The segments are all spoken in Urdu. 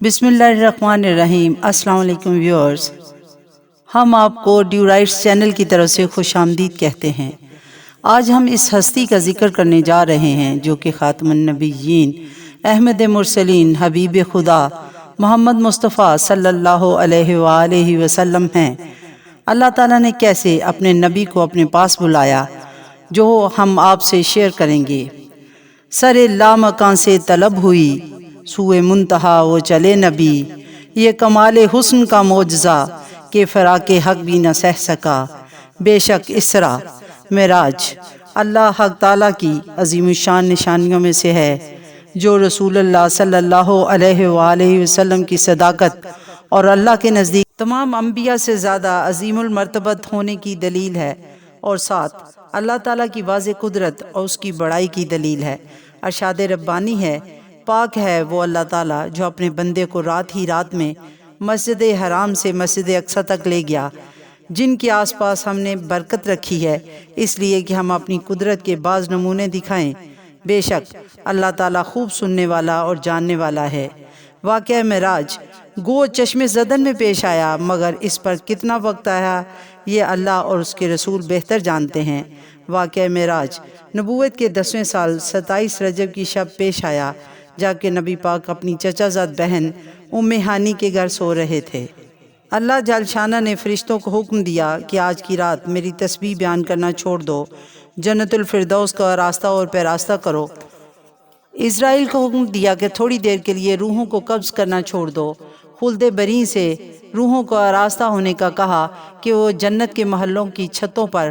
بسم اللہ الرحمن الرحیم۔ السلام علیکم ویورز، ہم آپ کو ڈیو رائٹس چینل کی طرف سے خوش آمدید کہتے ہیں۔ آج ہم اس ہستی کا ذکر کرنے جا رہے ہیں جو کہ خاتم النبیین، احمد مرسلین، حبیب خدا محمد مصطفیٰ صلی اللہ علیہ وآلہ وسلم ہیں۔ اللہ تعالیٰ نے کیسے اپنے نبی کو اپنے پاس بلایا جو ہم آپ سے شیئر کریں گے۔ سر لامکان سے طلب ہوئی، سوئے منتہا وہ چلے نبی، یہ کمال حسن کا معجزہ کہ فراق حق بھی نہ سہ سکا۔ بے شک اسرا معراج اللہ حق تعالیٰ کی عظیم الشان نشانیوں میں سے ہے جو رسول اللہ صلی اللہ علیہ وآلہ وسلم کی صداقت اور اللہ کے نزدیک تمام انبیاء سے زیادہ عظیم المرتبت ہونے کی دلیل ہے، اور ساتھ اللہ تعالیٰ کی واضح قدرت اور اس کی بڑائی کی دلیل ہے۔ ارشاد ربانی ہے، پاک ہے وہ اللہ تعالیٰ جو اپنے بندے کو رات ہی رات میں مسجد حرام سے مسجد اقصی تک لے گیا، جن کے آس پاس ہم نے برکت رکھی ہے اس لیے کہ ہم اپنی قدرت کے بعض نمونے دکھائیں۔ بے شک اللہ تعالیٰ خوب سننے والا اور جاننے والا ہے۔ واقعہ معراج گو چشم زدن میں پیش آیا، مگر اس پر کتنا وقت آیا یہ اللہ اور اس کے رسول بہتر جانتے ہیں۔ واقعہ معراج نبوت کے 10ویں سال 27 رجب کی شب پیش آیا، جبکہ نبی پاک اپنی چچا زاد بہن ام ہانی کے گھر سو رہے تھے۔ اللہ جل شانہ نے فرشتوں کو حکم دیا کہ آج کی رات میری تسبیح بیان کرنا چھوڑ دو، جنت الفردوس کا راستہ اور پیراستہ کرو۔ اسرائیل کو حکم دیا کہ تھوڑی دیر کے لیے روحوں کو قبض کرنا چھوڑ دو۔ خلد بریں سے روحوں کو آراستہ ہونے کا کہا کہ وہ جنت کے محلوں کی چھتوں پر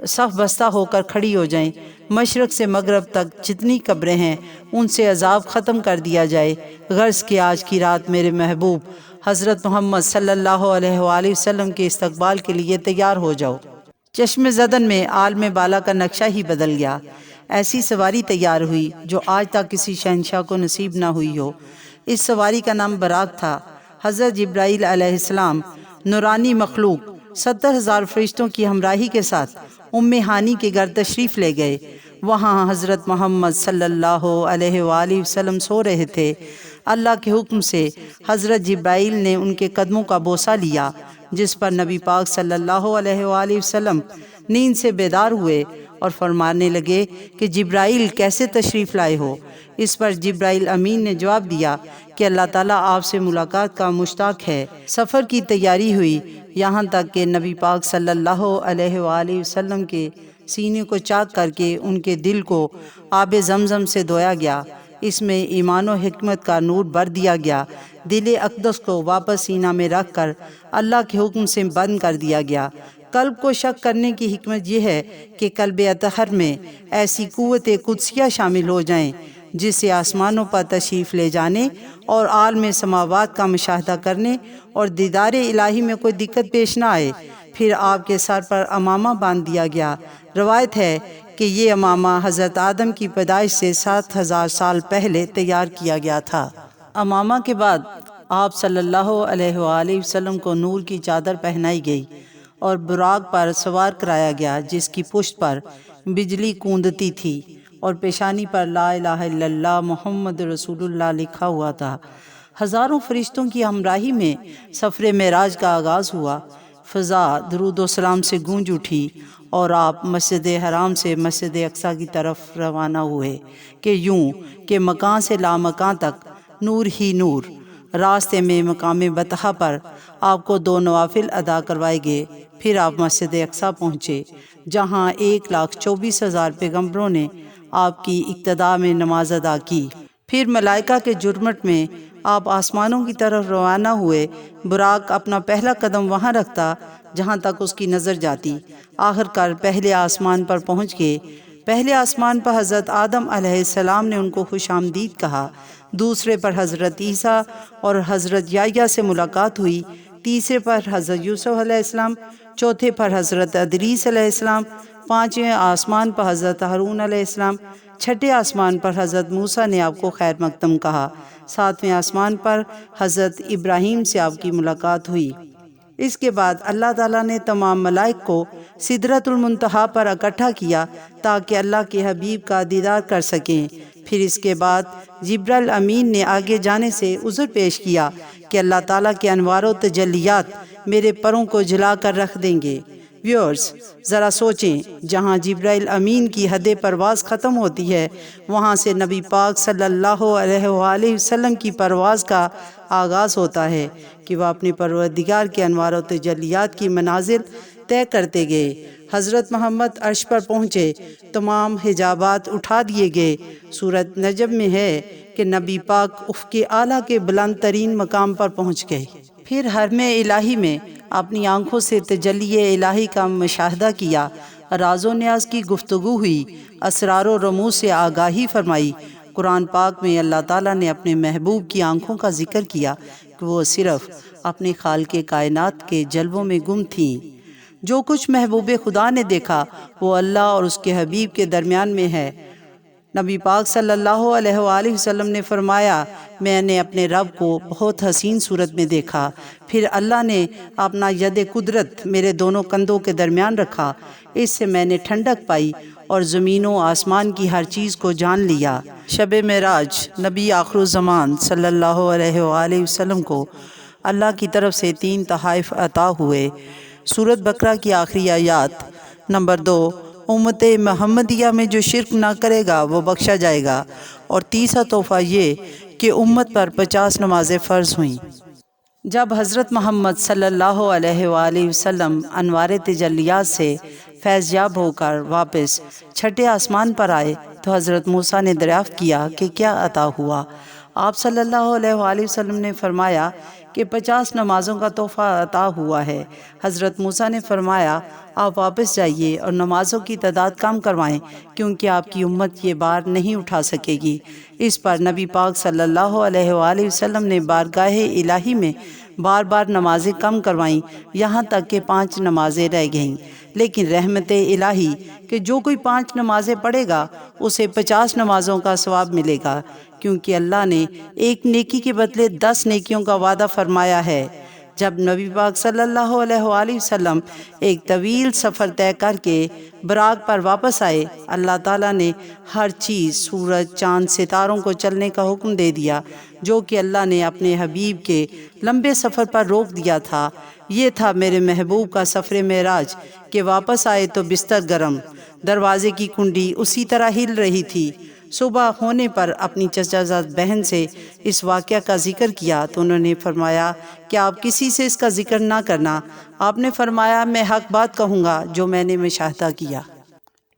صف بستہ ہو کر کھڑی ہو جائیں، مشرق سے مغرب تک جتنی قبریں ہیں ان سے عذاب ختم کر دیا جائے، غرض کہ آج کی رات میرے محبوب حضرت محمد صلی اللہ علیہ وآلہ وسلم کے استقبال کے لیے تیار ہو جاؤ۔ چشم زدن میں عالم بالا کا نقشہ ہی بدل گیا۔ ایسی سواری تیار ہوئی جو آج تک کسی شہنشاہ کو نصیب نہ ہوئی ہو۔ اس سواری کا نام براق تھا۔ حضرت جبرائیل علیہ السلام نورانی مخلوق 70,000 فرشتوں کی ہمراہی کے ساتھ ام ہانی کے گھر تشریف لے گئے۔ وہاں حضرت محمد صلی اللہ علیہ وآلہ وسلم سو رہے تھے۔ اللہ کے حکم سے حضرت جبرائیل نے ان کے قدموں کا بوسہ لیا، جس پر نبی پاک صلی اللہ علیہ وآلہ وسلم نیند سے بیدار ہوئے اور فرمانے لگے کہ جبرائیل کیسے تشریف لائے ہو؟ اس پر جبرائیل امین نے جواب دیا کہ اللہ تعالیٰ آپ سے ملاقات کا مشتاق ہے۔ سفر کی تیاری ہوئی، یہاں تک کہ نبی پاک صلی اللہ علیہ وآلہ وسلم کے سینے کو چاک کر کے ان کے دل کو آب زمزم سے دھویا گیا۔ اس میں ایمان و حکمت کا نور بھر دیا گیا۔ دل اقدس کو واپس سینہ میں رکھ کر اللہ کے حکم سے بند کر دیا گیا۔ قلب کو شک کرنے کی حکمت یہ ہے کہ قلب اطہر میں ایسی قوت قدسیہ شامل ہو جائیں جس سے آسمانوں پر تشریف لے جانے اور عالم سماوات کا مشاہدہ کرنے اور دیدار الہی میں کوئی دقت پیش نہ آئے۔ پھر آپ کے سر پر امامہ باندھ دیا گیا۔ روایت ہے کہ یہ امامہ حضرت آدم کی پیدائش سے 7,000 سال پہلے تیار کیا گیا تھا۔ امامہ کے بعد آپ صلی اللہ علیہ وآلہ وسلم کو نور کی چادر پہنائی گئی اور براق پر سوار کرایا گیا، جس کی پشت پر بجلی کوندتی تھی اور پیشانی پر لا الہ الا اللہ محمد رسول اللہ لکھا ہوا تھا۔ ہزاروں فرشتوں کی ہمراہی میں سفر معراج کا آغاز ہوا۔ فضا درود و سلام سے گونج اٹھی اور آپ مسجد حرام سے مسجد اقصی کی طرف روانہ ہوئے کہ یوں کہ مکان سے لامکان تک نور ہی نور۔ راستے میں مقام بطحہ پر آپ کو 2 نوافل ادا کروائے گئے۔ پھر آپ مسجد اقصی پہنچے، جہاں 1,24,000 پیغمبروں نے آپ کی اقتداء میں نماز ادا کی۔ پھر ملائکہ کے جرمٹ میں آپ آسمانوں کی طرف روانہ ہوئے۔ براق اپنا پہلا قدم وہاں رکھتا جہاں تک اس کی نظر جاتی۔ آخر کار پہلے آسمان پر پہنچ گئے۔ پہلے آسمان پر حضرت آدم علیہ السلام نے ان کو خوش آمدید کہا، دوسرے پر حضرت عیسیٰ اور حضرت یحییٰ سے ملاقات ہوئی، تیسرے پر حضرت یوسف علیہ السلام، چوتھے پر حضرت ادریس علیہ السلام، 5ویں آسمان پر حضرت ہارون علیہ السلام، 6ٹھے آسمان پر حضرت موسیٰ نے آپ کو خیر مقدم کہا، 7ویں آسمان پر حضرت ابراہیم سے آپ کی ملاقات ہوئی۔ اس کے بعد اللہ تعالیٰ نے تمام ملائک کو سدرۃ المنتہا پر اکٹھا کیا تاکہ اللہ کے حبیب کا دیدار کر سکیں۔ پھر اس کے بعد جبرائیل امین نے آگے جانے سے عذر پیش کیا کہ اللہ تعالیٰ کے انوار و تجلیات میرے پروں کو جلا کر رکھ دیں گے۔ ویورز، ذرا سوچیں، جہاں جبرائیل امین کی حد پرواز ختم ہوتی ہے، وہاں سے نبی پاک صلی اللہ علیہ وآلہ وسلم کی پرواز کا آغاز ہوتا ہے کہ وہ اپنے پروردگار کے انوار و تجلیات کی منازل طے کرتے گئے۔ حضرت محمد عرش پر پہنچے، تمام حجابات اٹھا دیے گئے۔ سورۃ نجم میں ہے کہ نبی پاک افق اعلیٰ کے بلند ترین مقام پر پہنچ گئے۔ پھر حرم الہی میں اپنی آنکھوں سے تجلی الہی کا مشاہدہ کیا، راز و نیاز کی گفتگو ہوئی، اسرار و رموز سے آگاہی فرمائی۔ قرآن پاک میں اللہ تعالیٰ نے اپنے محبوب کی آنکھوں کا ذکر کیا کہ وہ صرف اپنے خالق کائنات کے جلووں میں گم تھیں۔ جو کچھ محبوب خدا نے دیکھا وہ اللہ اور اس کے حبیب کے درمیان میں ہے۔ نبی پاک صلی اللہ علیہ وآلہ وسلم نے فرمایا، میں نے اپنے رب کو بہت حسین صورت میں دیکھا، پھر اللہ نے اپنا ید قدرت میرے دونوں کندھوں کے درمیان رکھا، اس سے میں نے ٹھنڈک پائی اور زمین و آسمان کی ہر چیز کو جان لیا۔ شب معراج نبی آخر الزمان صلی اللہ علیہ وآلہ وسلم کو اللہ کی طرف سے 3 تحائف عطا ہوئے۔ سورۃ بقرہ کی آخری آیات۔ نمبر 2، امت محمدیہ میں جو شرک نہ کرے گا وہ بخشا جائے گا، اور تیسرا تحفہ یہ کہ امت پر 50 نمازیں فرض ہوئیں۔ جب حضرت محمد صلی اللہ علیہ وآلہ وسلم انوار تجلیات سے فیض یاب ہو کر واپس چھٹے آسمان پر آئے تو حضرت موسیٰ نے دریافت کیا کہ کیا عطا ہوا۔ آپ صلی اللہ علیہ وآلہ وسلم نے فرمایا کہ 50 نمازوں کا تحفہ عطا ہوا ہے۔ حضرت موسیٰ نے فرمایا، آپ واپس جائیے اور نمازوں کی تعداد کم کروائیں، کیونکہ آپ کی امت یہ بار نہیں اٹھا سکے گی۔ اس پر نبی پاک صلی اللہ علیہ وآلہ وسلم نے بارگاہ الہی میں بار بار نمازیں کم کروائیں، یہاں تک کہ 5 نمازیں رہ گئیں۔ لیکن رحمت الہی کہ جو کوئی 5 نمازیں پڑھے گا اسے 50 نمازوں کا ثواب ملے گا، کیونکہ اللہ نے ایک نیکی کے بدلے 10 نیکیوں کا وعدہ فرمایا ہے۔ جب نبی پاک صلی اللہ علیہ وآلہ وسلم ایک طویل سفر طے کر کے براق پر واپس آئے، اللہ تعالیٰ نے ہر چیز، سورج، چاند، ستاروں کو چلنے کا حکم دے دیا، جو کہ اللہ نے اپنے حبیب کے لمبے سفر پر روک دیا تھا۔ یہ تھا میرے محبوب کا سفر معراج کہ واپس آئے تو بستر گرم، دروازے کی کنڈی اسی طرح ہل رہی تھی۔ صبح ہونے پر اپنی چچا زاد بہن سے اس واقعہ کا ذکر کیا تو انہوں نے فرمایا کہ آپ کسی سے اس کا ذکر نہ کرنا۔ آپ نے فرمایا، میں حق بات کہوں گا جو میں نے مشاہدہ کیا۔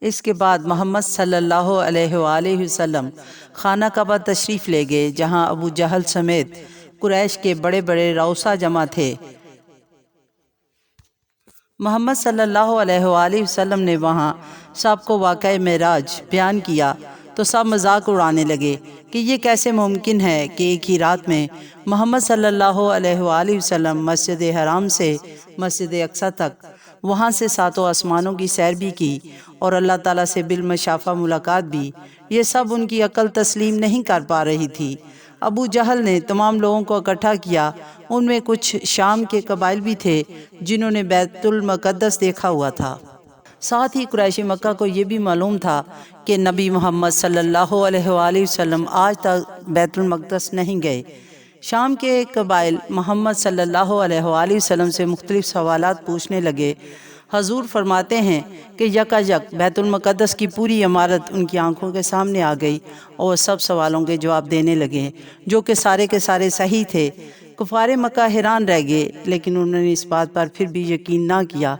اس کے بعد محمد صلی اللہ علیہ وآلہ وسلم خانہ کعبہ تشریف لے گئے، جہاں ابو جہل سمیت قریش کے بڑے بڑے رؤسا جمع تھے۔ محمد صلی اللہ علیہ وآلہ وسلم نے وہاں سب کو واقعہ معراج بیان کیا تو سب مذاق اڑانے لگے کہ یہ کیسے ممکن ہے کہ ایک ہی رات میں محمد صلی اللہ علیہ وآلہ وسلم مسجد حرام سے مسجد اقصیٰ تک، وہاں سے 7 آسمانوں کی سیر بھی کی اور اللہ تعالیٰ سے بالمشافہ ملاقات بھی۔ یہ سب ان کی عقل تسلیم نہیں کر پا رہی تھی۔ ابو جہل نے تمام لوگوں کو اکٹھا کیا۔ ان میں کچھ شام کے قبائل بھی تھے جنہوں نے بیت المقدس دیکھا ہوا تھا۔ ساتھ ہی قریش مکہ کو یہ بھی معلوم تھا کہ نبی محمد صلی اللہ علیہ وآلہ وسلم آج تک بیت المقدس نہیں گئے۔ شام کے قبائل محمد صلی اللہ علیہ وآلہ وسلم سے مختلف سوالات پوچھنے لگے۔ حضور فرماتے ہیں کہ یکا یک بیت المقدس کی پوری عمارت ان کی آنکھوں کے سامنے آ گئی اور سب سوالوں کے جواب دینے لگے، جو کہ سارے کے سارے صحیح تھے۔ کفار مکہ حیران رہ گئے، لیکن انہوں نے اس بات پر پھر بھی یقین نہ کیا۔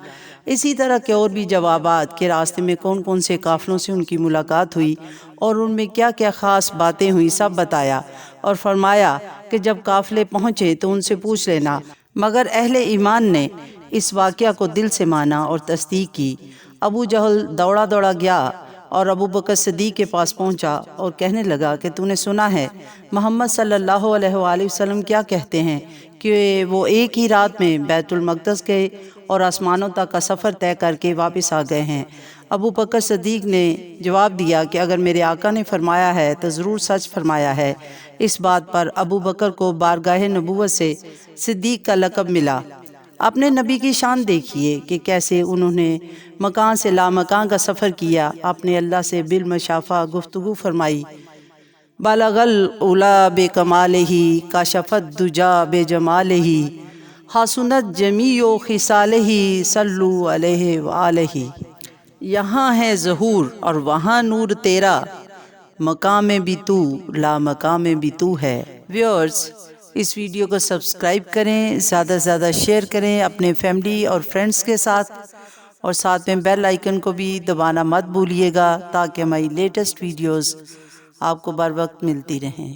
اسی طرح کے اور بھی جوابات کہ راستے میں کون کون سے قافلوں سے ان کی ملاقات ہوئی اور ان میں کیا کیا خاص باتیں ہوئی، سب بتایا، اور فرمایا کہ جب قافلے پہنچے تو ان سے پوچھ لینا۔ مگر اہل ایمان نے اس واقعہ کو دل سے مانا اور تصدیق کی۔ ابو جہل دوڑا دوڑا گیا اور ابو بکر صدیق کے پاس پہنچا اور کہنے لگا کہ تو نے سنا ہے محمد صلی اللہ علیہ وآلہ وسلم کیا کہتے ہیں کہ وہ ایک ہی رات میں بیت المقدس گئے اور آسمانوں تک کا سفر طے کر کے واپس آ گئے ہیں۔ ابو بکر صدیق نے جواب دیا کہ اگر میرے آقا نے فرمایا ہے تو ضرور سچ فرمایا ہے۔ اس بات پر ابو بکر کو بارگاہ نبوت سے صدیق کا لقب ملا۔ اپنے نبی کی شان دیکھیے کہ کیسے انہوں نے مکان سے لامکان کا سفر کیا، اپنے اللہ سے بالمشافہ گفتگو فرمائی۔ بلغ العلا بکمالہ کشف الدجا بجمالہ حسنت جمیع خصالہ صلو علیہ وآلہ۔ یہاں ہے ظہور اور وہاں نور تیرا، مقام میں بھی تو لا مقام میں بھی تو ہے۔ ویورز، اس ویڈیو کو سبسکرائب کریں، زیادہ سے زیادہ شیئر کریں اپنے فیملی اور فرینڈز کے ساتھ، اور ساتھ میں بیل آئیکن کو بھی دبانا مت بھولیے گا تاکہ ہماری لیٹسٹ ویڈیوز آپ کو بر وقت ملتی رہیں۔